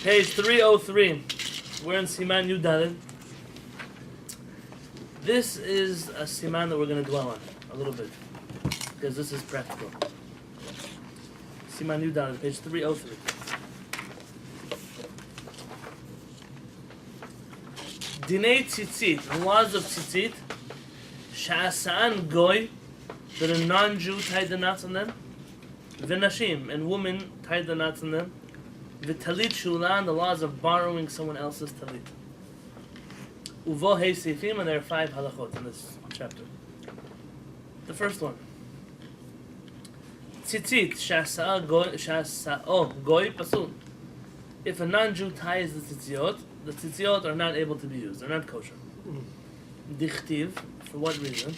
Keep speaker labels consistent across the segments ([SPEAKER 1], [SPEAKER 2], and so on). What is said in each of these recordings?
[SPEAKER 1] Page 303. We're in Siman Yud Dalet. This is a siman that we're going to dwell on a little bit, because this is practical. Siman Yud Dalet, page 303. Dinei tzitzit, the laws of tzitzit, sha'asa'an goy, that a non-Jew tied the knots on them, v'nashim, and women tied the knots on them, v'talit shulan, the laws of borrowing someone else's talit. Uvo hei seifim, and there are 5 halachot in this chapter. The first one. Tzitzit, sha'asa'o goy pasul. If a non-Jew ties the tzitziot are not able to be used. They're not kosher. Dichtiv, for what reason?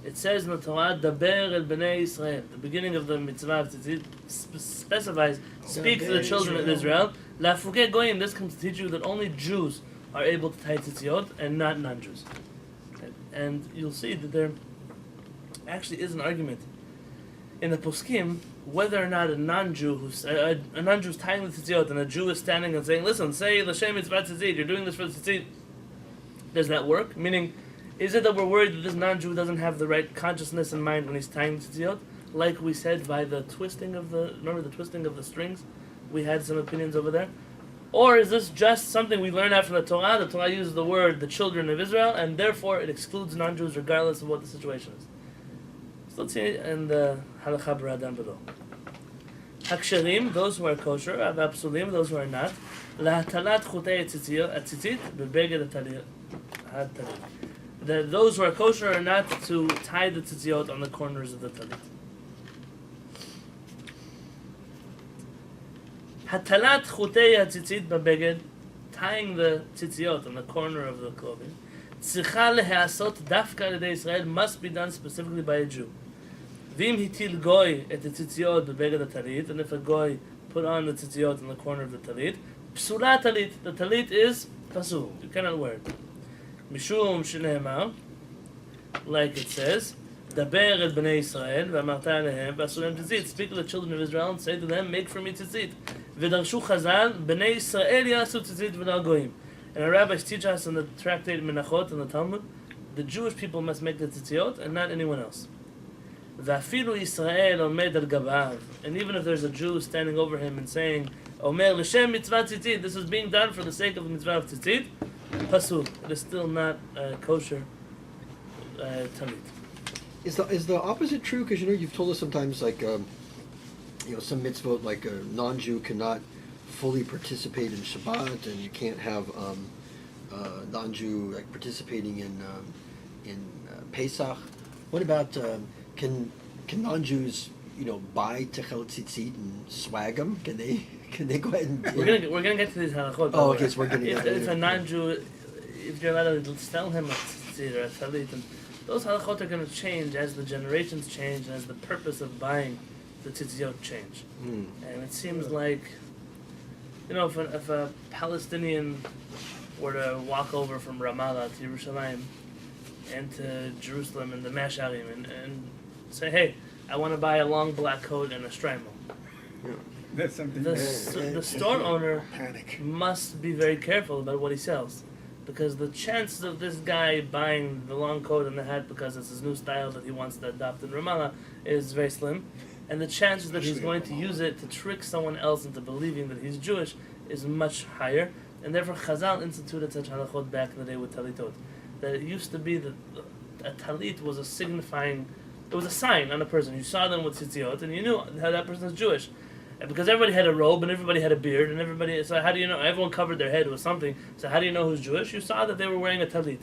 [SPEAKER 1] It says in the Torah, Daber el bnei Yisrael. The beginning of the mitzvah of tzitzit specifies, speak to the children of Israel. La'fuke goyim, this comes to teach you that only Jews are able to tie tzitziot and not non-Jews. And you'll see that there actually is an argument in the poskim whether or not a non-Jew who's a non-Jew is tying the tzitziot and a Jew is standing and saying, listen, say l'shem mitzvah tzitzit, you're doing this for the tzitzit. Does that work? Meaning, is it that we're worried that this non-Jew doesn't have the right consciousness in mind when he's tying the tzitziot? Like we said by the twisting of the twisting of the strings? We had some opinions over there. Or is this just something we learn out from the Torah? The Torah uses the word the children of Israel, and therefore it excludes non-Jews regardless of what the situation is. So let's see in the halakha b'ra down below. Haksharim, those who are kosher, avapsulim, those who are not. Lahatalat chutei tzitzit bebeged hatalit. Those who are kosher are not to tie the tzitziot on the corners of the talit. Hatalat chutei tzitzit bebeged, tying the tzitziot on the corner of the clothing. Tzricha leheasot dafka l'dei Israel, must be done specifically by a Jew. Vim hitil goy et tzitziot bebeged talit, and if a goy put on the tzitziot on the corner of the talit, psula talit, the talit is pasul, you cannot wear it. Mishum shenehemar, like it says, daber el bnei Yisrael v'amarta alehem v'asulem tzitzit, speak to the children of Israel and say to them, make for me tzitzit. V'darshu chazal bnei Yisrael yasu tzitzit v'nal goyim. And our rabbis teach us in the tractate Menachot and the Talmud, the Jewish people must make the tzitziot and not anyone else. V'afilu Yisrael omed al gabav, and even if there's a Jew standing over him and saying, Omer l'shem mitzvah tzitzit, this is being done for the sake of the mitzvah of tzitzit, pasul, it is still not kosher talit.
[SPEAKER 2] Is the opposite true? Because you've told us sometimes like some mitzvot like a non-Jew cannot fully participate in Shabbat, and you can't have non-Jew like participating in Pesach. What about can non-Jews buy techel tzitzit and swag them? Can they go ahead and?
[SPEAKER 1] We're gonna get to these halachot.
[SPEAKER 2] Oh, okay. So we're getting.
[SPEAKER 1] If a non-Jew, if you're allowed to sell him a tzitzit or a talit, and those halachot are going to change as the generations change and as the purpose of buying the tzitzit change. And it seems like, if a Palestinian were to walk over from Ramallah to Yerushalayim and to Jerusalem and the Masharim and say, hey, I want to buy a long black coat and a strimal.
[SPEAKER 3] Yeah. That's something
[SPEAKER 1] The store owner
[SPEAKER 3] panic.
[SPEAKER 1] must be very careful about what he sells, because the chances of this guy buying the long coat and the hat because it's his new style that he wants to adopt in Ramallah is very slim, and the chances that he's going to use it to trick someone else into believing that he's Jewish is much higher, and therefore Chazal instituted such halachot back in the day with talitot. That it used to be that a talit was a signifying, it was a sign on a person. You saw them with tzitziot and you knew how that person is Jewish. And because everybody had a robe and everybody had a beard and so how do you know, everyone covered their head with something, so how do you know who's Jewish? You saw that they were wearing a talit.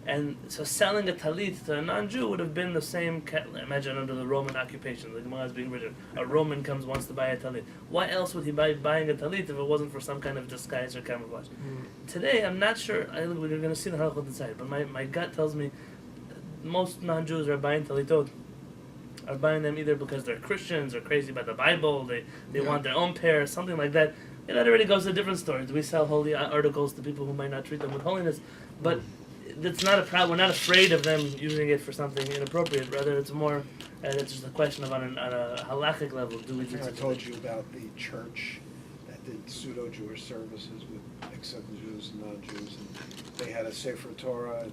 [SPEAKER 1] And so selling a talit to a non-Jew would have been the same, imagine under the Roman occupation, the Gemara is being written, a Roman wants to buy a talit. Why else would he buy buying a talit if it wasn't for some kind of disguise or camouflage? Today, I'm not sure, we're going to see the halachot inside, but my gut tells me most non-Jews are buying talitot, are buying them either because they're Christians or crazy about the Bible, they want their own pair, something like that. And that already goes to a different story. We sell holy articles to people who might not treat them with holiness, but it's not a problem. We're not afraid of them using it for something inappropriate. Rather, it's more, it's just a question of on a halachic level. Do we?
[SPEAKER 3] I told you about the church that
[SPEAKER 4] did pseudo-Jewish services with accepted Jews and non-Jews, and they had a Sefer Torah, and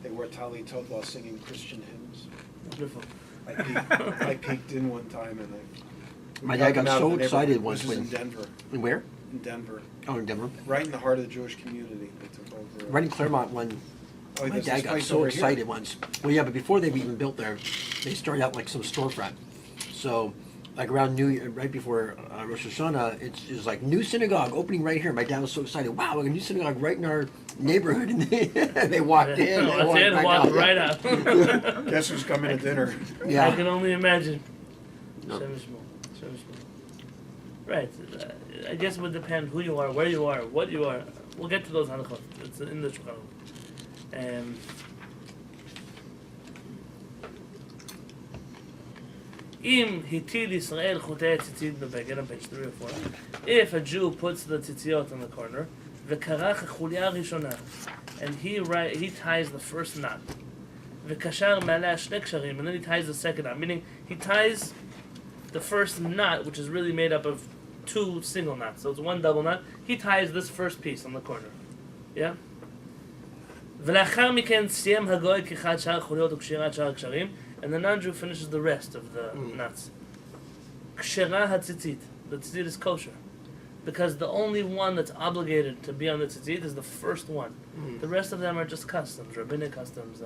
[SPEAKER 4] they wore talitot while singing Christian hymns.
[SPEAKER 1] Wonderful.
[SPEAKER 4] I peeked in one time, and
[SPEAKER 2] My dad got so excited
[SPEAKER 4] This
[SPEAKER 2] once
[SPEAKER 4] was
[SPEAKER 2] when.
[SPEAKER 4] in Denver.
[SPEAKER 2] Where?
[SPEAKER 4] In Denver,
[SPEAKER 2] Oh, in Denver.
[SPEAKER 4] right in the heart of the Jewish community. They took over.
[SPEAKER 2] Right in Claremont when
[SPEAKER 4] Oh,
[SPEAKER 2] my
[SPEAKER 4] there's
[SPEAKER 2] dad
[SPEAKER 4] this
[SPEAKER 2] got
[SPEAKER 4] place
[SPEAKER 2] so
[SPEAKER 4] over
[SPEAKER 2] excited
[SPEAKER 4] here.
[SPEAKER 2] once. Well, yeah, but before they even built there, they started out like some storefront. So, like around New Year, right before Rosh Hashanah, it's like new synagogue opening right here. My dad was so excited. Wow, like a new synagogue right in our neighborhood, and they walked in. They
[SPEAKER 1] That's it, walked right out.
[SPEAKER 4] Guess who's coming to dinner?
[SPEAKER 1] I
[SPEAKER 2] Yeah.
[SPEAKER 1] can only imagine.
[SPEAKER 2] No.
[SPEAKER 1] Shem Yishmor. Right. I guess it would depend who you are, where you are, what you are. We'll get to those halachot. It's in the Shulchan Aruch. Im hitil Yisrael chutei tzitzit bebeged on page 3 or 4. If a Jew puts the tzitziot in the corner, v'karach chulya rishona, and he ties the first knot, v'kashar maleh shnei ksharim, and then he ties the second knot, meaning he ties the first knot, which is really made up of 2 single knots, so it's 1 double knot. He ties this first piece on the corner. Yeah? ולאחר מכן סיים הגוי כחד שאר חוליות וקשירת שאר הקשרים, and the non-Jew finishes the rest of the knots. כשרה הציצית, the tzitzit is kosher, because the only one that's obligated to be on the tzitzit is the first one. The rest of them are just customs, rabbinic customs,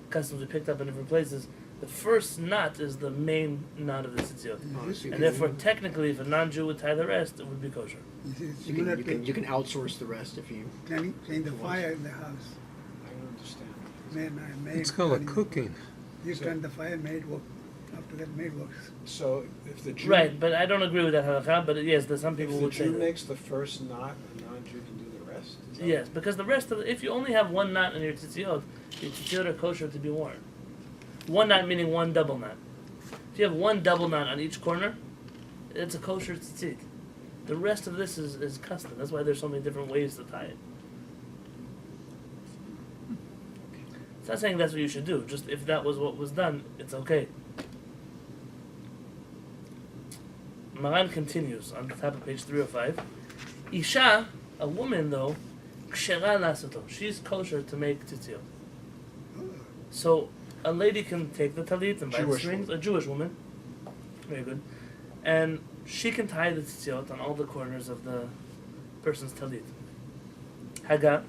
[SPEAKER 1] customs we picked up in different places. The first knot is the main knot of the tzitzit, and therefore technically if a non-Jew would tie the rest, it would be kosher.
[SPEAKER 2] You can outsource the rest if you.
[SPEAKER 3] Clean the fire in the house.
[SPEAKER 4] I don't understand.
[SPEAKER 3] Maid.
[SPEAKER 5] It's called cooking.
[SPEAKER 3] You turn the fire, maid work. After that, maid works.
[SPEAKER 4] So if the Jew,
[SPEAKER 1] Right, but I don't agree with that halakha, but yes, there's some people
[SPEAKER 4] if the
[SPEAKER 1] would say
[SPEAKER 4] Jew
[SPEAKER 1] that.
[SPEAKER 4] makes the first knot, a non-Jew can do the rest. Is that
[SPEAKER 1] Yes, because the rest of if you only have 1 knot in your tzitzit are kosher to be worn. 1 knot meaning 1 double knot. If you have 1 double knot on each corner, it's a kosher tzitzit. The rest of this is custom. That's why there's so many different ways to tie it. It's not saying that's what you should do. Just if that was what was done, it's okay. Maran continues on the top of page 305. Isha, a woman though, kshera lasoto. She's kosher to make tzitzit. So a lady can take the talit and buy the
[SPEAKER 4] Jewish
[SPEAKER 1] strings.
[SPEAKER 4] woman.
[SPEAKER 1] A Jewish woman, very good, and she can tie the tzitzit on all the corners of the person's talit. Haga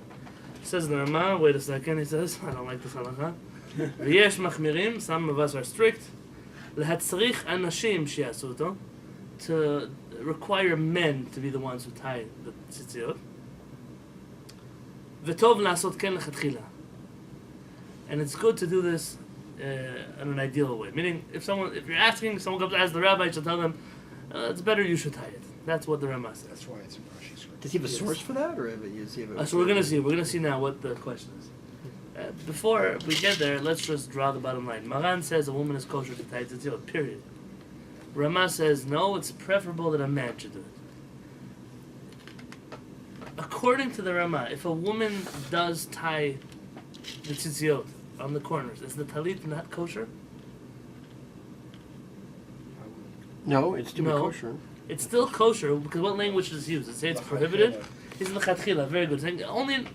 [SPEAKER 1] says the Rama. Wait a second. He says, I don't like this halakha. V'yesh machmirim. Some of us are strict. Lehatzrich anashim shi'asu oto. To require men to be the ones who tie the tzitzit. V'tov la'asot ken lechatchila. And it's good to do this in an ideal way. Meaning, if you're asking, someone comes to ask the rabbi, you should tell them, it's better you should tie it. That's what the Rama says.
[SPEAKER 4] That's why it's in Rashi's script.
[SPEAKER 2] Does he have a source for that, or does he have a?
[SPEAKER 1] So we're gonna see now what the question is. Before we get there, let's just draw the bottom line. Maran says a woman is kosher to tie tzitzit, period. Rama says no, it's preferable that a man should do it. According to the Rama, if a woman does tie the tzitzit on the corners, is the talit not kosher?
[SPEAKER 2] No, it's to be
[SPEAKER 1] No.
[SPEAKER 2] kosher.
[SPEAKER 1] It's still kosher because what language does he use? It say it's prohibited. He's in the chatchila. Very good. Saying only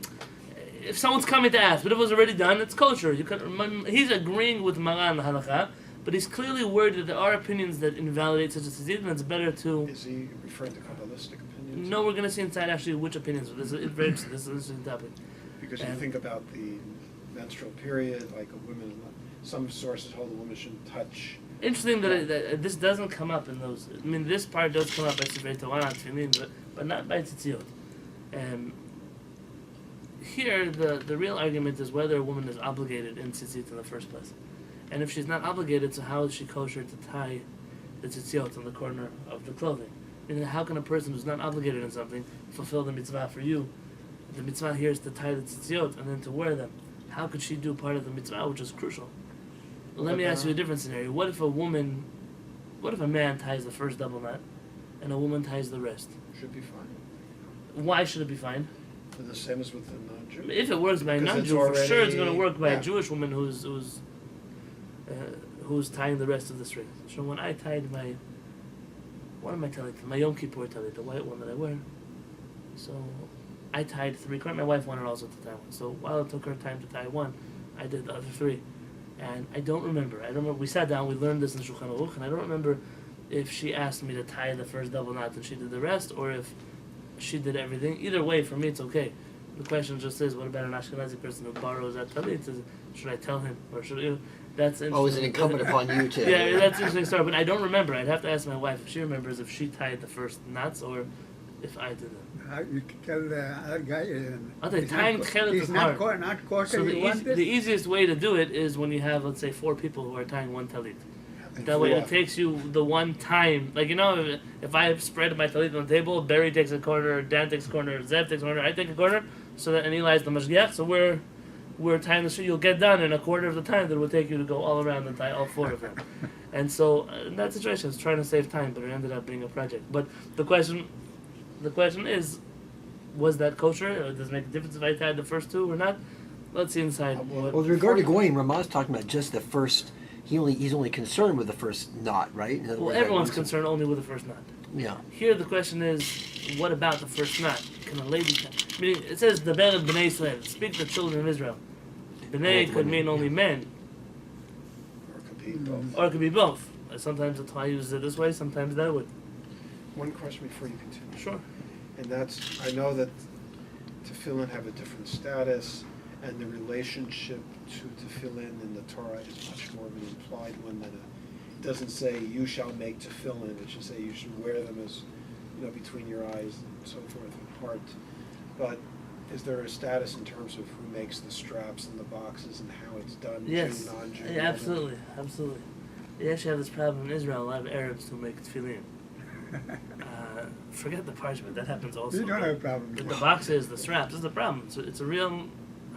[SPEAKER 1] if someone's coming to ask, but if it was already done, it's kosher. He's agreeing with Maran halakha, but he's clearly worried that there are opinions that invalidate such a tzitzit, and it's better to.
[SPEAKER 4] Is he referring to Kabbalistic opinions?
[SPEAKER 1] No, we're going to see inside actually which opinions. This is very interesting. This is an interesting topic.
[SPEAKER 4] Because you think about the menstrual period, like a woman, some sources hold a woman shouldn't touch.
[SPEAKER 1] Interesting that this doesn't come up in those. I mean, this part does come up by Sefer Torah, Tefillin, but not by tzitzit. Here, the real argument is whether a woman is obligated in tzitzit in the first place. And if she's not obligated, so how is she kosher to tie the tzitzit on the corner of the clothing? And how can a person who's not obligated in something fulfill the mitzvah for you? The mitzvah here is to tie the tzitzit and then to wear them. How could she do part of the mitzvah, which is crucial? Let me ask you a different scenario. What if a man ties the first double knot, and a woman ties the rest?
[SPEAKER 4] Should be fine.
[SPEAKER 1] Why should it be fine?
[SPEAKER 4] The same as with the non-Jew.
[SPEAKER 1] If it works by a
[SPEAKER 4] Because it's
[SPEAKER 1] non-Jew, for sure it's going to
[SPEAKER 4] already-
[SPEAKER 1] work by
[SPEAKER 4] yeah.
[SPEAKER 1] a Jewish woman who's tying the rest of the strings. So when I tied one of my talit, my Yom Kippur talit, the white one that I wear. So I tied 3 corners. My wife wanted also to tie one. So while it took her time to tie one, I did the other 3. And I don't remember. We sat down, we learned this in Shulchan Aruch, and I don't remember if she asked me to tie the first double knot and she did the rest, or if she did everything. Either way, for me, it's okay. The question just is, what about an Ashkenazi person who borrows that talit? Should I tell him, or should you? That's interesting.
[SPEAKER 2] Oh, is it incumbent upon you to?
[SPEAKER 1] Yeah, that's an interesting story. But I don't remember. I'd have to ask my wife if she remembers if she tied the first knots or if I did it.
[SPEAKER 3] You can tell the other guy.
[SPEAKER 1] Okay, tying Kehillat is hard.
[SPEAKER 3] Not quarter.
[SPEAKER 1] So
[SPEAKER 3] You want
[SPEAKER 1] the
[SPEAKER 3] this?
[SPEAKER 1] easiest way to do it is when you have, let's say, 4 people who are tying one talit.
[SPEAKER 4] And
[SPEAKER 1] That way it
[SPEAKER 4] 4.
[SPEAKER 1] takes you the one time. Like, if I spread my talit on the table, Barry takes a corner, Dan takes a corner, Zev takes a corner, I take a corner, so that, and Eli's the mashgiach, so we're tying the shoe. You'll get done in a quarter of the time that it would take you to go all around and tie all 4 of them. And so, in that situation, I was trying to save time, but it ended up being a project. But the question is, was that kosher? Or does it make a difference if I tied the first 2 or not? Let's see inside.
[SPEAKER 2] Well, with regard to Goyim, Ramah's talking about just the first. He's only concerned with the first knot, right? In other
[SPEAKER 1] Well,
[SPEAKER 2] words,
[SPEAKER 1] everyone's
[SPEAKER 2] like,
[SPEAKER 1] concerned only with the first knot.
[SPEAKER 2] Yeah.
[SPEAKER 1] Here the question is, what about the first knot? Can a lady? Meaning, it says the ben of Bnei Israel. Speak to the children of Israel. Bnei could mean only men,
[SPEAKER 4] Or it could be both.
[SPEAKER 1] or it could be both. Sometimes the Torah uses it this way, sometimes that way.
[SPEAKER 4] One question before you continue.
[SPEAKER 1] Sure.
[SPEAKER 4] And that's, I know that tefillin have a different status, and the relationship to tefillin in the Torah is much more of an implied one than it doesn't say you shall make tefillin. It should say you should wear them as, between your eyes and so forth and heart. But is there a status in terms of who makes the straps and the boxes and how it's done?
[SPEAKER 1] Yes.
[SPEAKER 4] Jew, non-Jew?
[SPEAKER 1] Yeah, absolutely. They actually have this problem in Israel. A lot of Arabs who make tefillin. Forget the parchment. That happens also.
[SPEAKER 3] You don't have a problem.
[SPEAKER 1] But the boxes, the straps, is the problem. It's a real
[SPEAKER 2] You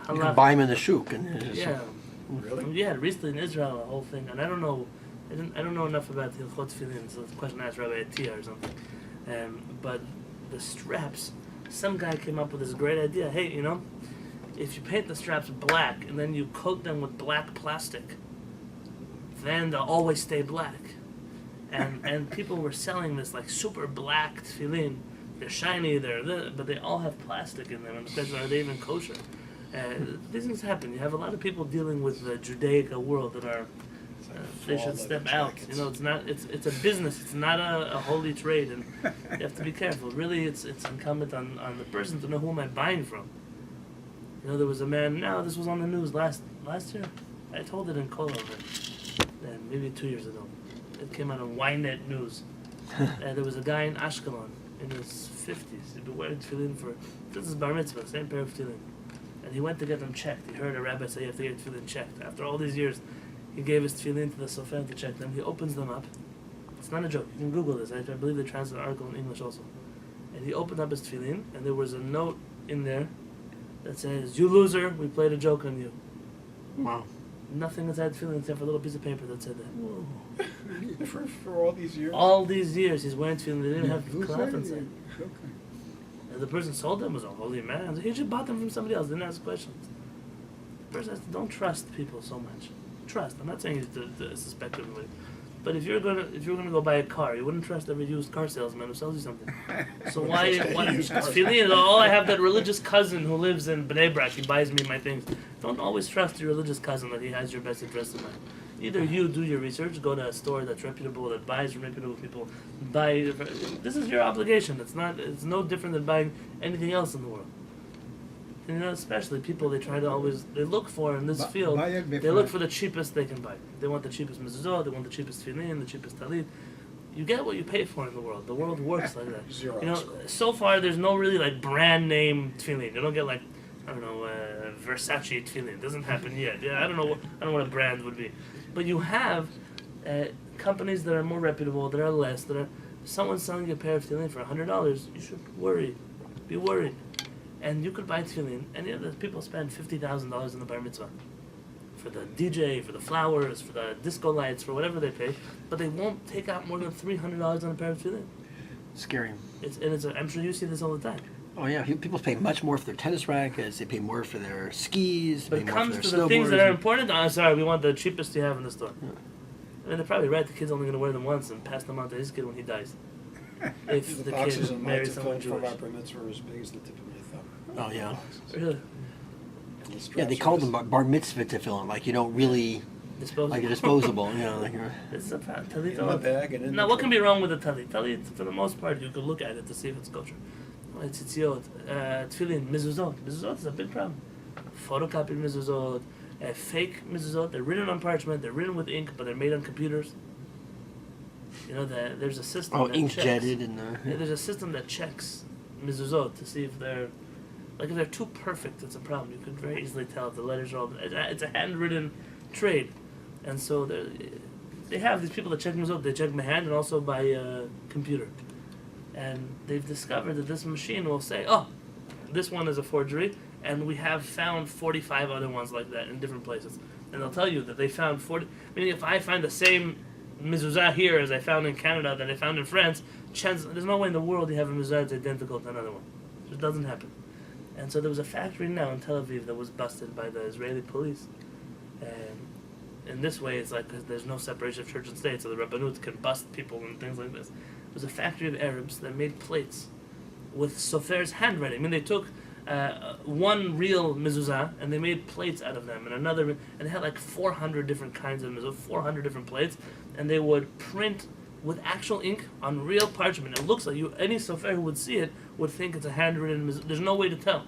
[SPEAKER 1] halakha.
[SPEAKER 2] can buy them in the shuk, and it's
[SPEAKER 1] Yeah.
[SPEAKER 4] Really?
[SPEAKER 1] Yeah, recently in Israel, a whole thing, and I don't know enough about Hilchot Tefillin, so it's a question I asked Rabbi Atia or something. But the straps, some guy came up with this great idea. Hey, if you paint the straps black and then you coat them with black plastic, then they'll always stay black. And people were selling this like super black tefillin. They're shiny, but they all have plastic in them. And the question, are they even kosher? These things happen. You have a lot of people dealing with the Judaic world that are
[SPEAKER 4] It's like
[SPEAKER 1] they
[SPEAKER 4] fall
[SPEAKER 1] should
[SPEAKER 4] leather
[SPEAKER 1] step out.
[SPEAKER 4] jackets.
[SPEAKER 1] It's not. It's a business. It's not a holy trade, and you have to be careful. Really, it's incumbent on the person to know who am I buying from. There was a man. Now this was on the news last year. I told it in Kollel, maybe 2 years ago. It came out on Ynet News. There was a guy in Ashkelon in his 50s. He'd been wearing tefillin this is bar mitzvah, same pair of tefillin. And he went to get them checked. He heard a rabbi say you have to get tefillin checked. After all these years, he gave his tefillin to the sofer to check them. He opens them up. It's not a joke. You can Google this. I believe they translate the article in English also. And he opened up his tefillin, and there was a note in there that says, "You loser, we played a joke on you."
[SPEAKER 2] Wow.
[SPEAKER 1] Nothing inside the tefillin except for a little piece of paper that said that.
[SPEAKER 4] For all these years?
[SPEAKER 1] All these years he's wearing tefillin. They didn't have
[SPEAKER 3] Who
[SPEAKER 1] cloth
[SPEAKER 3] said
[SPEAKER 1] inside.
[SPEAKER 3] it? Okay.
[SPEAKER 1] And the person sold them was a holy man. He should bought them from somebody else. Didn't ask questions. The person has to, don't trust people so much. Trust. I'm not saying you to suspect everybody, but if you're gonna go buy a car, you wouldn't trust every used car salesman who sells you something. So why?
[SPEAKER 4] Used cars.
[SPEAKER 1] Tefillin? All I have that religious cousin who lives in Bnei Brak. He buys me my things. Don't always trust your religious cousin that he has your best interest in mind. Either you do your research, go to a store that's reputable, that buys from reputable people. Buy. This is your obligation. It's no different than buying anything else in the world. And especially people, they look for in this field.
[SPEAKER 3] Buy it
[SPEAKER 1] They
[SPEAKER 3] before.
[SPEAKER 1] look for the cheapest they can buy. They want the cheapest mezuzah, they want the cheapest tefillin, the cheapest talit. You get what you pay for in the world. The world works like that.
[SPEAKER 4] Xerox.
[SPEAKER 1] So far there's no really brand name tefillin. You don't get Versace tefillin. It doesn't happen yet. Yeah, I don't know what a brand would be. But you have companies that are more reputable, that are less, someone's selling you a pair of tefillin for $100. You should be worried. And you could buy tefillin, and the people spend $50,000 in the bar mitzvah for the DJ, for the flowers, for the disco lights, for whatever they pay, but they won't take out more than $300 on a pair of tefillin.
[SPEAKER 2] Scary.
[SPEAKER 1] I'm sure you see this all the time.
[SPEAKER 2] Oh yeah, people pay much more for their tennis rackets. They pay more for their skis.
[SPEAKER 1] But
[SPEAKER 2] Pay
[SPEAKER 1] it
[SPEAKER 2] more
[SPEAKER 1] comes
[SPEAKER 2] for
[SPEAKER 1] to
[SPEAKER 2] their
[SPEAKER 1] the things that
[SPEAKER 2] snowboards.
[SPEAKER 1] are important. I'm sorry, we want the cheapest you have in the store.
[SPEAKER 2] Yeah.
[SPEAKER 1] I mean, they're probably right. The kid's only going to wear them once and pass them on to his kid when he dies. if the
[SPEAKER 4] boxes
[SPEAKER 1] kid
[SPEAKER 4] in my
[SPEAKER 1] marries someone
[SPEAKER 4] tefillin for
[SPEAKER 1] Jewish.
[SPEAKER 4] my bar mitzvah are as big as the tip of my thumb.
[SPEAKER 2] Oh, yeah.
[SPEAKER 1] Really?
[SPEAKER 4] And the
[SPEAKER 2] Yeah,
[SPEAKER 4] straps
[SPEAKER 2] they
[SPEAKER 4] are
[SPEAKER 2] call
[SPEAKER 4] as-
[SPEAKER 2] them bar mitzvah tefillin. Like you don't really
[SPEAKER 1] Disposable.
[SPEAKER 2] like they're disposable. You know, like
[SPEAKER 1] This is a talit.
[SPEAKER 4] in my bag and in
[SPEAKER 1] Now,
[SPEAKER 4] the
[SPEAKER 1] what can
[SPEAKER 4] truck.
[SPEAKER 1] be wrong with a talit? Talit, for the most part, you could look at it to see if it's kosher. It's tzitziot, tefillin, mezuzot. Mezuzot is a big problem. Photocopied mezuzot, fake mezuzot. They're written on parchment. They're written with ink, but they're made on computers. You know that there's a system.
[SPEAKER 2] oh,
[SPEAKER 1] that
[SPEAKER 2] ink
[SPEAKER 1] checks.
[SPEAKER 2] jetted and
[SPEAKER 1] Yeah, there's a system that checks mezuzot to see if they're like if they're too perfect. It's a problem. You could very easily tell if the letters are all. It's a handwritten trade, and so they have these people that check mezuzot. They check by hand and also by computer, and they've discovered that this machine will say, "Oh, this one is a forgery," and we have found 45 other ones like that in different places, and they'll tell you that they found 40. Meaning, if I find the same mezuzah here as I found in Canada that I found in France, there's no way in the world you have a mezuzah that's identical to another one. It just doesn't happen. And so there was a factory now in Tel Aviv that was busted by the Israeli police. And in this way, it's like there's no separation of church and state, so the Rabbanut can bust people and things like this. It was a factory of Arabs that made plates with Sofer's handwriting. I mean, they took one real mezuzah and they made plates out of them, and another, and they had like 400 different kinds of mezuzah, 400 different plates, and they would print with actual ink on real parchment. It looks like any Sofer who would see it would think it's a handwritten mezuzah. There's no way to tell.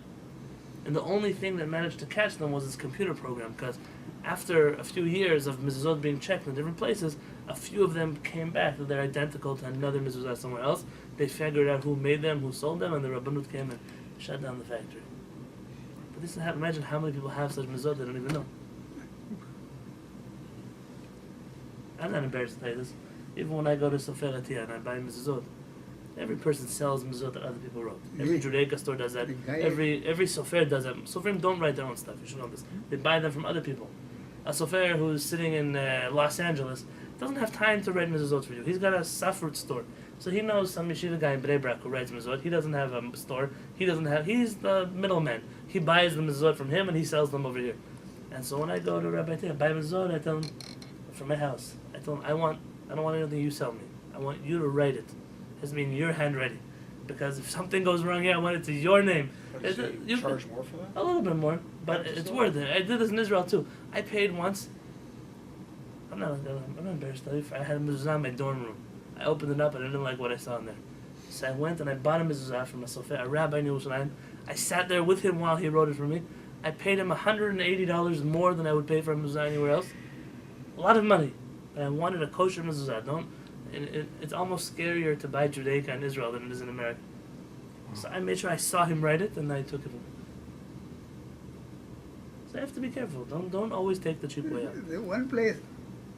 [SPEAKER 1] And the only thing that managed to catch them was this computer program, because after a few years of mezuzot being checked in different places, a few of them came back that they're identical to another mezuzah somewhere else. They figured out who made them, who sold them, and the Rabbanut came and shut down the factory. But this is imagine how many people have such mezuzot they don't even know. I'm not embarrassed to tell you this. Even when I go to Sofer Atiyah and I buy mezuzot, every person sells mezuzot that other people wrote. Every Judaica store does that.
[SPEAKER 3] The guy-
[SPEAKER 1] Every Sofer does that. Soferim don't write their own stuff. You should know this. They buy them from other people. A Sofer who's sitting in Los Angeles doesn't have time to write mezuzot for you. He's got a Safrut store. So he knows some yeshiva guy in Bnei Brak who writes mezuzot. He doesn't have a store. He's the middleman. He buys the mezuzot from him and he sells them over here. And so when I go to Rabbi Tia, buy mezuzot, I tell him, from my house, I tell him, I don't want anything you sell me. I want you to write it. It has to be in your handwriting. Because if something goes wrong here, I want it to your name.
[SPEAKER 4] What, does he charge more for that?
[SPEAKER 1] A little bit more, but
[SPEAKER 4] Just
[SPEAKER 1] it's
[SPEAKER 4] a
[SPEAKER 1] worth it. I did this in Israel too. I paid once. I'm not embarrassed to tell you. I had a mezuzah in my dorm room. I opened it up and I didn't like what I saw in there. So I went and I bought a mezuzah from a sofer, a rabbi in Yerushalayim. I sat there with him while he wrote it for me. I paid him $180 more than I would pay for a mezuzah anywhere else. A lot of money. But I wanted a kosher mezuzah. It's almost scarier to buy Judaica in Israel than it is in America. So I made sure I saw him write it and I took it. So you have to be careful. Don't always take the cheap way out.
[SPEAKER 3] The one place,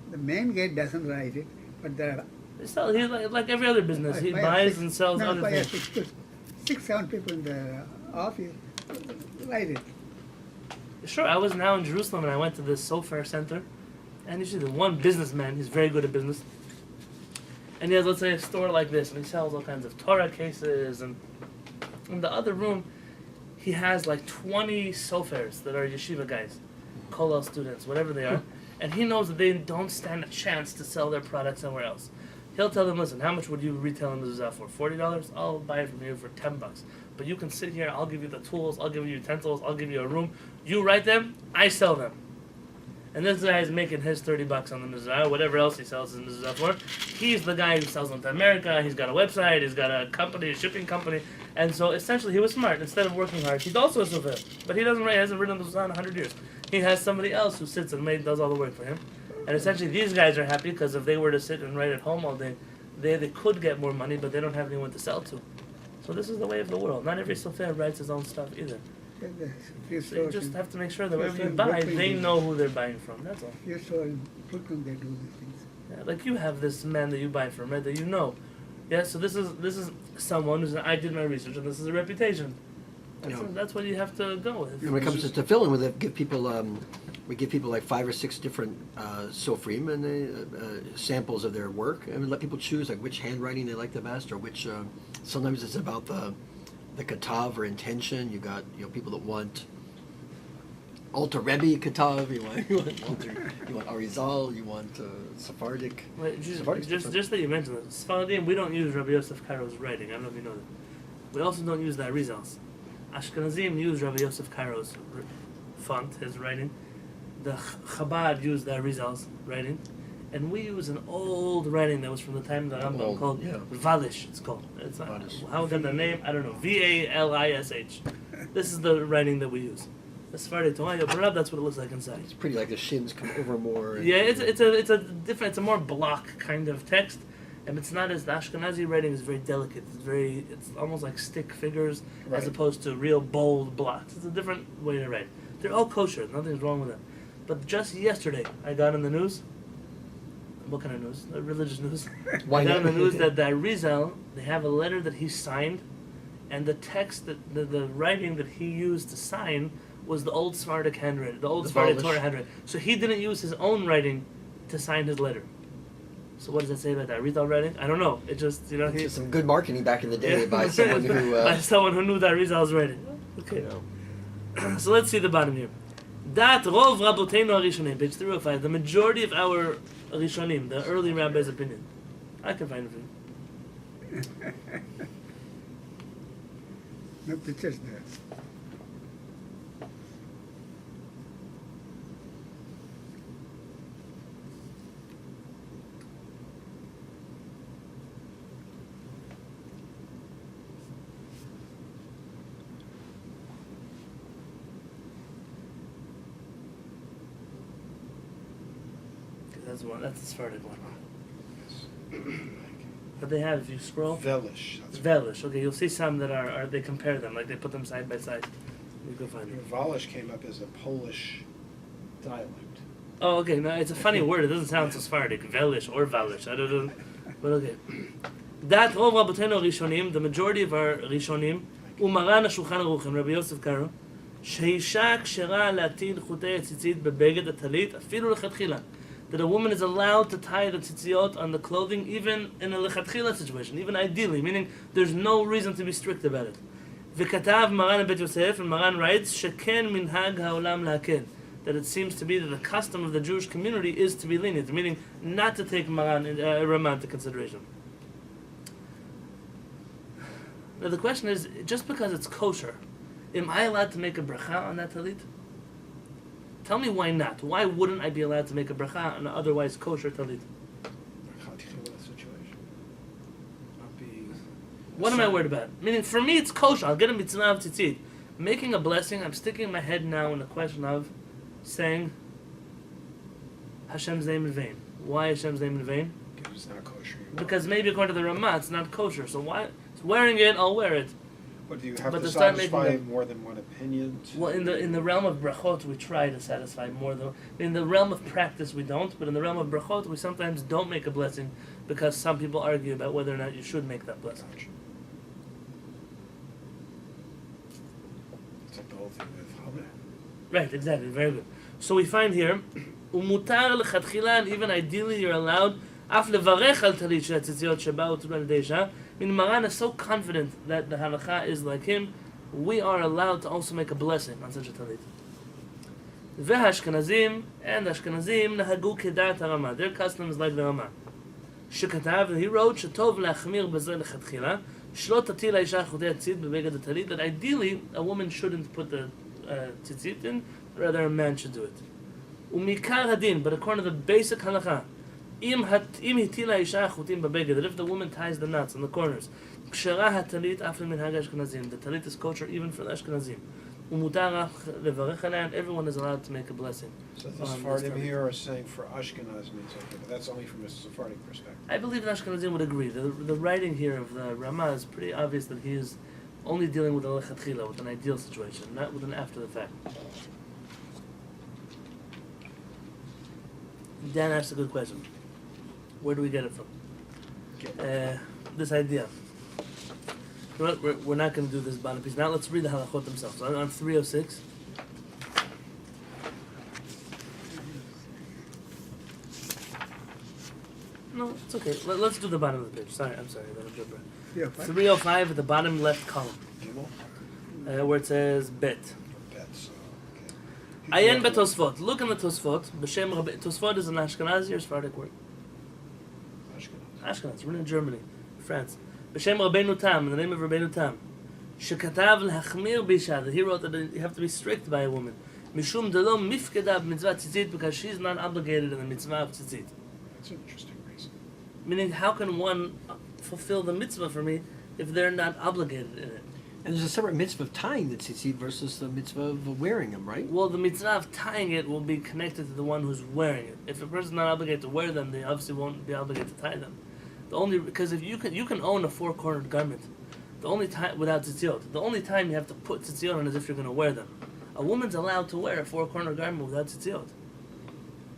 [SPEAKER 3] the main gate doesn't write it, but there are
[SPEAKER 1] He's like every other business. He buys and sells other things.
[SPEAKER 3] 6, 7 people in the office write it.
[SPEAKER 1] Sure, I was now in Jerusalem and I went to the Sofer Center, and you see the one businessman. He's very good at business, and he has, let's say, a store like this, and he sells all kinds of Torah cases. And in the other room, he has like 20 Sofers that are yeshiva guys, Kollel students, whatever they are, and he knows that they don't stand a chance to sell their product somewhere else. He'll tell them, listen, how much would you retail in the mezuzah for? $40? I'll buy it from you for $10. But you can sit here, I'll give you the tools, I'll give you utensils, I'll give you a room. You write them, I sell them. And this guy is making his $30 on the mezuzah, whatever else he sells his mezuzah for. He's the guy who sells them to America, he's got a website, he's got a company, a shipping company. And so essentially he was smart. Instead of working hard, he's also a sofer. But he hasn't written the mezuzah in 100 years. He has somebody else who sits and does all the work for him. And essentially these guys are happy because if they were to sit and write at home all day, they could get more money, but they don't have anyone to sell to. So this is the way of the world. Not every sofer writes his own stuff either. So you just have to make sure that wherever you buy, they know who they're buying from. That's all.
[SPEAKER 3] You saw in Brooklyn they do these things.
[SPEAKER 1] Yeah, like you have this man that you buy from, right? That you know. Yeah. So this is someone who's. I did my research, and this is a reputation. That's what you have to go with.
[SPEAKER 2] When it comes to tefillin, we give people like 5 or 6 different sofrim and samples of their work, and let people choose like which handwriting they like the best, or which. Sometimes it's about the katav or intention. You got people that want Alter Rebbe Katav. You want Arizal. You want Sephardic.
[SPEAKER 1] Wait,
[SPEAKER 2] Sephardic's
[SPEAKER 1] just that you mentioned it. Sephardim, we don't use Rabbi Yosef Kairo's writing. I don't know if you know that. We also don't use the Arizals. Ashkenazim use Rabbi Yosef Kairo's font, his writing. The Chabad use the Arizal's writing. And we use an old writing that was from the time of the Rambam called Valish, it's called. It's not, how got the name? I don't know. Valish. This is the writing that we use. The Sephardic Torah, that's what it looks like inside.
[SPEAKER 2] It's pretty like the shins come over more.
[SPEAKER 1] Yeah, it's a different, it's a more block kind of text. And it's not as, the Ashkenazi writing is very delicate. It's almost like stick figures as opposed to real bold blocks. It's a different way to write. They're all kosher. Nothing's wrong with them. But just yesterday, I got in the news. What kind of news? Religious news. I got in the news that the Arizal, they have a letter that he signed, and the text, that the writing that he used to sign was the old Sephardic handwriting, the old Sephardic Torah handwriting. So he didn't use his own writing to sign his letter. So what does that say about that Arizal writing? I don't know. It just,
[SPEAKER 2] It's some good marketing back in the day by someone who...
[SPEAKER 1] by someone who knew that Arizal's writing. Okay. So let's see the bottom here. Dat rov raboteinu harishonim, page 305. The majority of our Rishonim, the early rabbis' opinion. I can find it for you.
[SPEAKER 3] No pictures there.
[SPEAKER 1] That's the Sephardic one. But they have, if you scroll.
[SPEAKER 4] Velish.
[SPEAKER 1] Velish. Okay, you'll see some that are they compare them, like they put them side by side. You can find it.
[SPEAKER 4] Valish came up as a Polish dialect.
[SPEAKER 1] Oh, okay. No, it's a funny word. It doesn't sound so Sephardic. Velish or Valish. I don't know. But okay. Dat rov raboteinu rishonim, the majority of our rishonim, umaran Shulchan Aruch and Rabbi Yosef Karo, sheisha kshera latin chutei tzitzit bebeged atalit afilu lechatchila. That a woman is allowed to tie the tzitziot on the clothing even in a lechatchila situation, even ideally, meaning there's no reason to be strict about it. V'katav Maran Bet Yosef, and Maran writes, sheken minhag ha'olam laken, that it seems to be that the custom of the Jewish community is to be lenient, meaning not to take Maran Ramah into consideration. Now the question is, just because it's kosher, am I allowed to make a bracha on that talit? Tell me why not. Why wouldn't I be allowed to make a bracha on an otherwise kosher talit? What am I worried about? Meaning, for me, it's kosher. I'll get a mitzvah of tzitzit. Making a blessing, I'm sticking my head now in the question of saying Hashem's name in vain. Why Hashem's name in vain?
[SPEAKER 4] Because it's not kosher.
[SPEAKER 1] Because maybe according to the Ramah, it's not kosher. So why? Wearing it, I'll wear it.
[SPEAKER 4] But do you have
[SPEAKER 1] But
[SPEAKER 4] to
[SPEAKER 1] to start
[SPEAKER 4] satisfy
[SPEAKER 1] making
[SPEAKER 4] more than one opinion?
[SPEAKER 1] Well, in the realm of brachot, we try to satisfy more than... In the realm of practice, we don't. But in the realm of brachot, we sometimes don't make a blessing because some people argue about whether or not you should make that blessing.
[SPEAKER 4] It's like the whole thing with Hameh.
[SPEAKER 1] Right, exactly. Very good. So we find here, umutar lechatchila, and even ideally you're allowed, af levarech al talit she'atzitziot sheba'u t'bal deisha. I mean, Maran is so confident that the halakha is like him, we are allowed to also make a blessing on such a talit. Ve'ashkenazim, and Ashkenazim, nahagu kedat harama. Their custom is like the Rama. Shekatav, he wrote, shetov le'achmir b'zeh lechatchila, shlo tatil ha'isha chutei tzit b'beged talit, that ideally a woman shouldn't put the tzitzit in, rather a man should do it. Umikar hadin, but according to the basic halakha, that if the woman ties the knots on the corners, the talit is kosher even for the Ashkenazim. And everyone is allowed to make a blessing.
[SPEAKER 4] So the Sephardim here are saying for Ashkenaz means okay, but that's only from a Sephardic perspective.
[SPEAKER 1] I believe the Ashkenazim would agree. The writing here of the Ramah is pretty obvious that he is only dealing with a lechatchila, with an ideal situation, not with an after the fact. Dan asked a good question. Where do we get it from? This idea. We're not going to do this bottom piece. Now let's read the halachot themselves. On 306. No, it's okay. Let's do the bottom of the page. I'm sorry.
[SPEAKER 3] Yeah,
[SPEAKER 1] 305 at the bottom left column.
[SPEAKER 4] Gimel?
[SPEAKER 1] Where it says bet.
[SPEAKER 4] Bets, okay.
[SPEAKER 1] Ayen betosfot. Look in the Tosfot. B'shem Rabbi Tosfot is an Ashkenazi or Sephardic word. Ashkenaz, written in Germany, France. B'shem Rabbeinu Tam, in the name of Rabbeinu Tam. Shekatav l'hachmir b'isha, that he wrote that you have to be strict by a woman. Mishum delo mifkeda b'mitzvah tzitzit, because she's not obligated in the mitzvah of tzitzit.
[SPEAKER 4] That's an interesting reason.
[SPEAKER 1] Meaning, how can one fulfill the mitzvah for me if they're not obligated in it?
[SPEAKER 2] And there's a separate mitzvah of tying the tzitzit versus the mitzvah of wearing them, right?
[SPEAKER 1] Well, the mitzvah of tying it will be connected to the one who's wearing it. If a person's not obligated to wear them, they obviously won't be obligated to tie them. Because if you can own a four-cornered garment, the only time without tzitziot, the only time you have to put tzitziot on is if you're going to wear them. A woman's allowed to wear a four-cornered garment without tzitziot.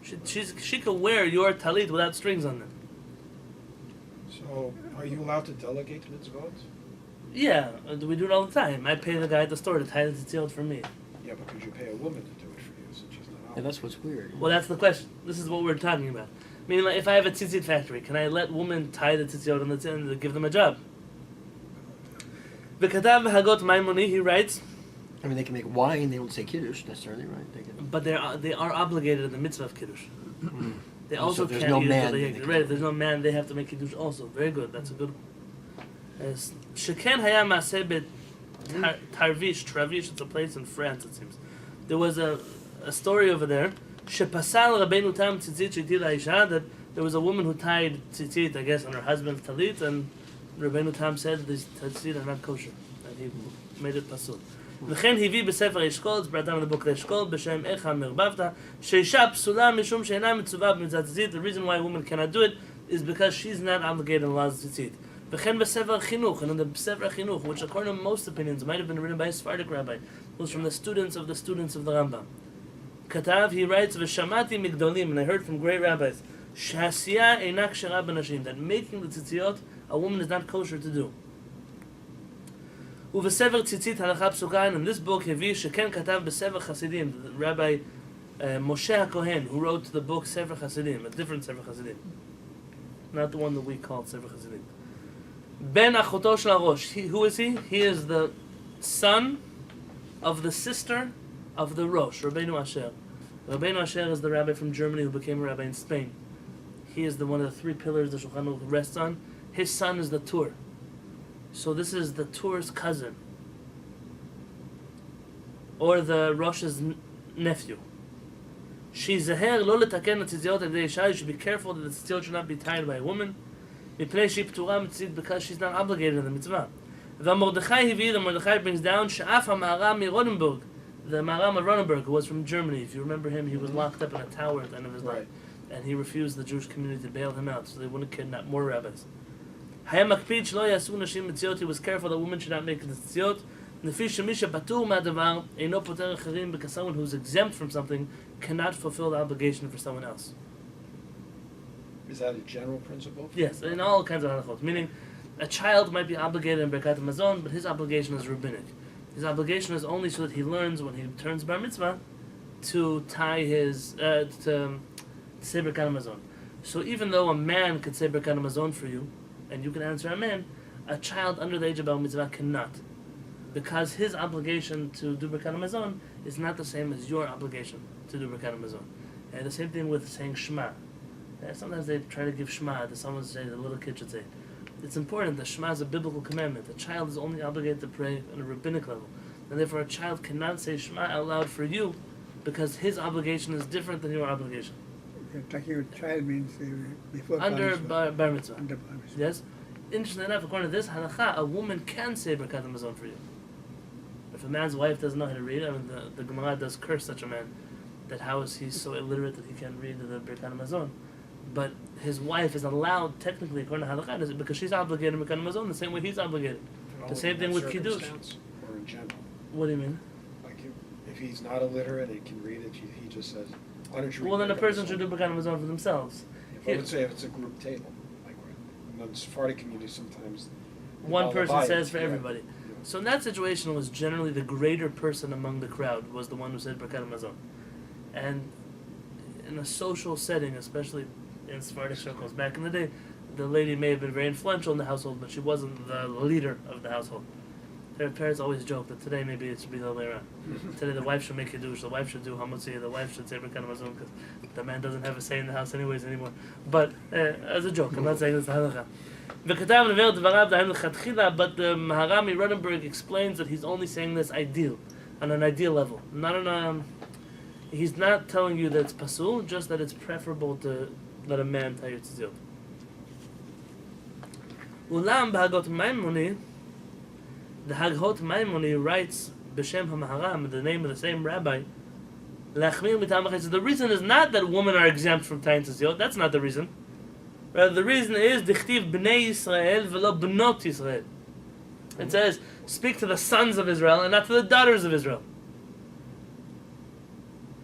[SPEAKER 1] She can wear your talit without strings on them.
[SPEAKER 4] So, are you allowed to delegate mitzvot?
[SPEAKER 1] Yeah, we do it all the time. I pay the guy at the store to tie the tzitziot for me.
[SPEAKER 4] Yeah, but could you pay a woman to do it for you since she's not
[SPEAKER 2] And
[SPEAKER 4] obligated?
[SPEAKER 2] that's what's weird.
[SPEAKER 1] Well, that's the question. This is what we're talking about. Meaning, like, if I have a tzitzit factory, can I let women tie the tzitziot on the tzitziot and give them a job? V'katav v'hagot Maimoni, he writes,
[SPEAKER 2] I mean, they can make wine. They don't say kiddush necessarily, right? They can.
[SPEAKER 1] but they are obligated in the mitzvah of kiddush. They also
[SPEAKER 2] So if there's
[SPEAKER 1] can't
[SPEAKER 2] no
[SPEAKER 1] use
[SPEAKER 2] man,
[SPEAKER 1] the
[SPEAKER 2] then they
[SPEAKER 1] right. If there's no man, they have to make kiddush also. Very good. That's a good one. Sheken haya maaseh Tarvish. Travish. It's a place in France, it seems. There was a story over there. Shepasal Rabbeinu Tam tzitzit she'til ha'isha, that there was a woman who tied tzitzit, I guess, on her husband's talit, and Rabbeinu Tam said these tzitzit are not kosher, and he made it pasul. וכן הביא בספר אשכול, it's brought down in the book אשכול, בשם איך המרבבת, שאישה פסולה משום שאינה מצווה במצוות ציצית. The reason why a woman cannot do it is because she's not obligated in laws of ציצית. וכן בספר חינוך, and in the בספר חינוך, which according to most opinions might have been written by a Sephardic rabbi, was from the students of the Rambam. כתב, he writes, ושמעתי מגדולים, and I heard from great rabbis, שעשייה אינה כשרה בנשים, that making the ציציות, a woman is not kosher to do. ובספר ציצית הלכה פסוקה, and in this book הביא שכן כתב בספר חסידים, Rabbi Moshe HaKohen, who wrote the book Sefer Hasidim, a different Sefer Hasidim, not the one that we call Sefer Hasidim. Ben achoto shel Rosh, who is he? He is the son of the sister of the Rosh, Rabbeinu Asher. Rabbeinu Asher is the rabbi from Germany who became a rabbi in Spain. He is the one of the three pillars the Shulchan Aruch rests on. His son is the Tur. So this is the Tur's cousin, or the Rosh's nephew. Shizaher lo letaken tzitziot al yedei isha. You should be careful that the tzitziot should not be tied by a woman. Mipnei she p'tura mitzvit, because she's not obligated in the mitzvah. The Mordechai brings down she'af ha'ma'aram miRodenburg, the Maharam of Ronenberg, who was from Germany. If you remember him, he was locked up in a tower at the end of his life, and he refused the Jewish community to bail him out so they wouldn't kidnap more rabbis. He was careful that women should not make the tzitziot. Because someone who's exempt from something cannot fulfill the obligation for someone else.
[SPEAKER 4] Is that a general principle?
[SPEAKER 1] Yes, in all kinds of halachot. Meaning, a child might be obligated in Birkat Hamazon, but his obligation is rabbinic. His obligation is only so that he learns when he turns bar mitzvah to tie his to say Birkat Hamazon. So even though a man could say Birkat Hamazon for you, and you can answer a man, a child under the age of bar mitzvah cannot, because his obligation to do Birkat Hamazon is not the same as your obligation to do Birkat Hamazon. And the same thing with saying Shema. Sometimes they try to give Shema to someone, say the little kid should say. It's important that Shema is a biblical commandment. A child is only obligated to pray on a rabbinic level, and therefore a child cannot say Shema out loud for you, because his obligation is different than your obligation.
[SPEAKER 3] Talking with child means before
[SPEAKER 1] Under bar mitzvah.
[SPEAKER 3] Under bar mitzvah.
[SPEAKER 1] Yes? Interestingly enough, according to this halakha, a woman can say Birkat Hamazon for you. If a man's wife doesn't know how to read, I mean, the Gemara does curse such a man, that how is he so illiterate that he can't read the Birkat Hamazon. But his wife is allowed, technically, according to halakha, because she's obligated to Birkat Hamazon the same way he's obligated. The same thing with Kiddush.
[SPEAKER 4] Or in general.
[SPEAKER 1] What do you mean?
[SPEAKER 4] Like if he's not illiterate and can read it, he just says, why don't you read
[SPEAKER 1] Well, then a
[SPEAKER 4] Birkat
[SPEAKER 1] person
[SPEAKER 4] Hamazon?
[SPEAKER 1] should do Birkat Hamazon for themselves.
[SPEAKER 4] I would say if it's a group table, like in the Sephardic community, sometimes
[SPEAKER 1] One person
[SPEAKER 4] Baal
[SPEAKER 1] says for
[SPEAKER 4] Habayit,
[SPEAKER 1] everybody.
[SPEAKER 4] yeah.
[SPEAKER 1] So in that situation, it was generally the greater person among the crowd was the one who said Birkat Hamazon. And in a social setting, especially in Sephardic circles back in the day, the lady may have been very influential in the household, but she wasn't the leader of the household. Their parents always joke that today maybe it should be the other way around. Today the wife should make Kiddush, the wife should do Hamotzi, the wife should say Birkat Hamazon because the man doesn't have a say in the house anyways anymore. But as a joke, I'm not saying it's the halacha. But the Maharami Rodenberg explains that he's only saying this ideal, on an ideal level, not on a. He's not telling you that it's pasul, just that it's preferable to let a man tie your tzitzit. Ulam b'hagot Maimoni, the Haghot Maimoni writes b'shem ha'Maharam, the name of the same rabbi. Lachmir mitam ha'chesed. The reason is not that women are exempt from tying tzitzit. That's not the reason. Rather, the reason is dichtiv b'nei Yisrael v'lo b'not Yisrael. It says, speak to the sons of Israel and not to the daughters of Israel.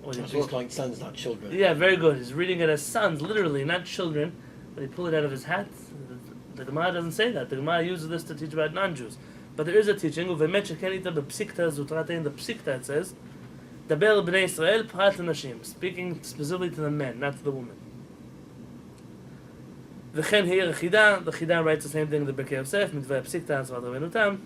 [SPEAKER 2] So he's calling sons, not children.
[SPEAKER 1] Yeah, very good. He's reading it as sons, literally, not children. But he pulled it out of his hat. The Gemara doesn't say that. The Gemara uses this to teach about non-Jews. But there is a teaching. In the Psikta it says, Daber b'nei Yisrael prat l'nashim, speaking specifically to the men, not to the women. V'chen here Chida. The Chida writes the same thing in the Birkei Yosef, mitvei Psikta, and so on.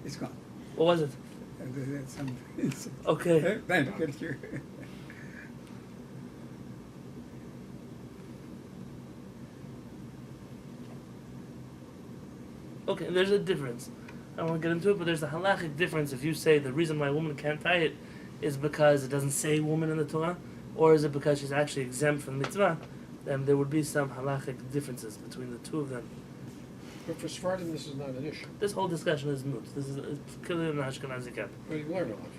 [SPEAKER 3] It's gone.
[SPEAKER 1] What was it? Okay.
[SPEAKER 3] Thank you.
[SPEAKER 1] Okay, there's a difference. I don't want to get into it, but there's a halachic difference if you say the reason why a woman can't tie it is because it doesn't say woman in the Torah, or is it because she's actually exempt from the mitzvah, then there would be some halachic differences between the two of them.
[SPEAKER 4] But for Sephardim, this is not an issue.
[SPEAKER 1] This whole discussion is moot. This is clearly an Ashkenazi camp.
[SPEAKER 4] But you learn a lot.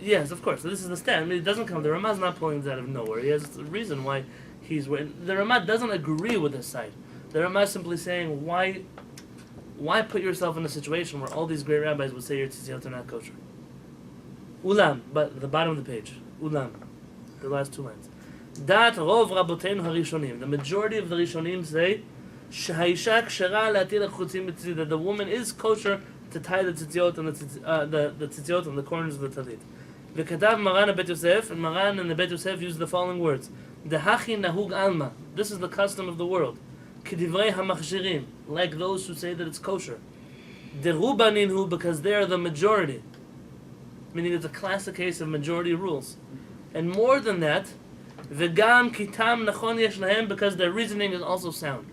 [SPEAKER 1] Yes, of course. So this is the stand. I mean, it doesn't come. The Ramah's not pulling this out of nowhere. He has a reason why he's. The Ramah doesn't agree with this side. The Ramah is simply saying, why put yourself in a situation where all these great rabbis would say your tzitzit are not kosher? Ulam, but at the bottom of the page. Ulam, the last two lines. Dat rov raboteinu harishonim. The majority of the Rishonim say שהאישה כשרה להטיל החוצים בציצית, that the woman is kosher to tie the tzitziot and the tzitziot on the corners of the talit. וכתב מרן הבית יוסף, and Maran and the Bet Yosef used the following words: דהכי נהוג alma, this is the custom of the world, כדברי המכשירים, like those who say that it's kosher. דרובנין hu, because they are the majority, meaning it's a classic case of majority rules. And more than that, וגם כיתם נכון יש להם, because their reasoning is also sound.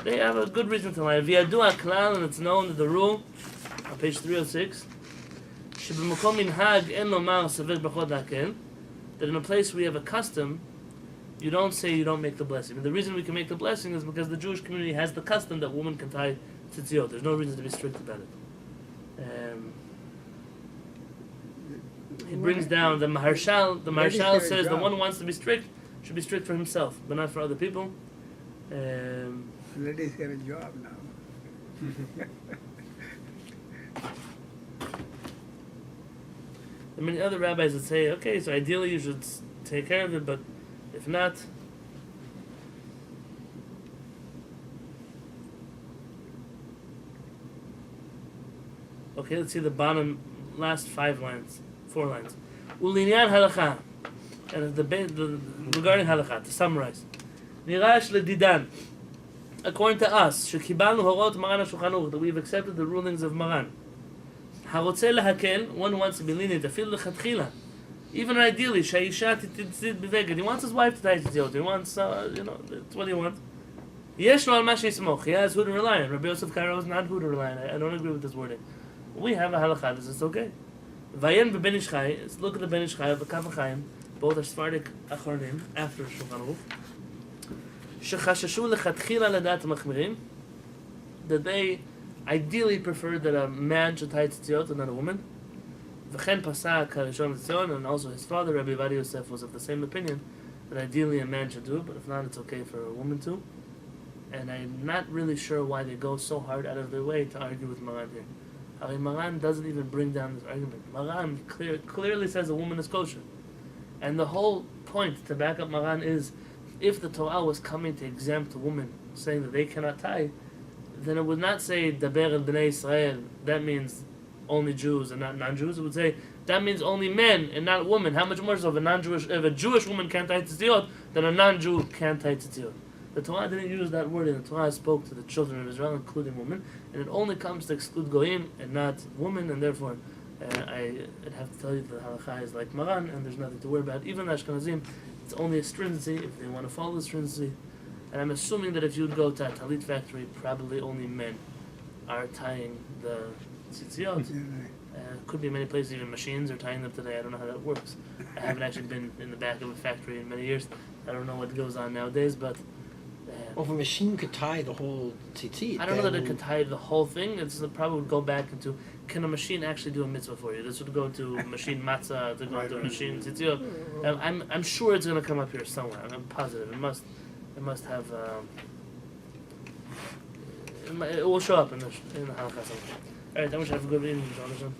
[SPEAKER 1] They have a good reason to lie. V'yadu ha'klal, and it's known that the rule, on page 306, שבמקום מנהג אין לומר סבר ברכות להקל, that in a place where you have a custom, you don't say you don't make the blessing. And the reason we can make the blessing is because the Jewish community has the custom that women can tie tzitziot. There's no reason to be strict about it. He brings down the Maharshal. The Maharshal says the one who wants to be strict should be strict for himself, but not for other people.
[SPEAKER 3] Ladies have a job now.
[SPEAKER 1] There are many other rabbis that say, okay, so ideally you should take care of it, but if not, okay, let's see the bottom last 4 lines. Ulinyan halacha, and regarding halacha, to summarize, nirash ledidan. According to us, שקיבלנו הוראות מרן השולחן ערוך, that we've accepted the rulings of Maran. הרוצה להקל, one who wants to be lenient, אפילו לכתחילה. Even ideally, שהאישה תצית בבגד. He wants his wife to tie tzitzit. He wants, that's what he wants. יש לו על מה שיסמוך. He has who to rely on. Rabbi Yosef Karo is not who to rely on. I don't agree with this wording. We have a halacha, this is okay. Vayen b'ben Ish Chai, let's look at the Ben Ish Chai of the Kav HaChaim, both are Sephardic achronim, after Shulchan Aruch. שחששו לכתחילה לדעת המחמירים, that they ideally prefer that a man should tie tzitzit and not a woman. וכן פסק הראשון לציון, and also his father, Rabbi Yosef, was of the same opinion, that ideally a man should do it, but if not, it's okay for a woman to. And I'm not really sure why they go so hard out of their way to argue with Maran here. I mean, Maran doesn't even bring down this argument. Maran clearly says a woman is kosher. And the whole point to back up Maran is, if the Torah was coming to exempt a woman, saying that they cannot tie, then it would not say Daber el Bnei Israel, that means only Jews and not non-Jews. It would say that means only men and not women. How much more so if a Jewish woman can't tie tzitzit, then a non-Jew can't tie tzitzit. The Torah didn't use that word, and the Torah spoke to the children of Israel, including women, and it only comes to exclude goyim and not women, and therefore I'd have to tell you that the halakha is like Maran, and there's nothing to worry about. Even the Ashkenazim, it's only a stringency if they want to follow the stringency. And I'm assuming that if you'd go to a talit factory, probably only men are tying the tzitziot. Could be many places, even machines are tying them today. I don't know how that works. I haven't actually been in the back of a factory in many years. I don't know what goes on nowadays, but
[SPEAKER 2] Well, if a machine could tie the whole tzitzit,
[SPEAKER 1] I don't know that it could tie the whole thing. It's probably would go back into, can a machine actually do a mitzvah for you? This would go to machine matzah, to go to a machine tzitziot. I'm sure it's going to come up here somewhere. I'm positive. It must have. It will show up in the halakha somewhere. All right, I wish I have a good evening, Jonathan.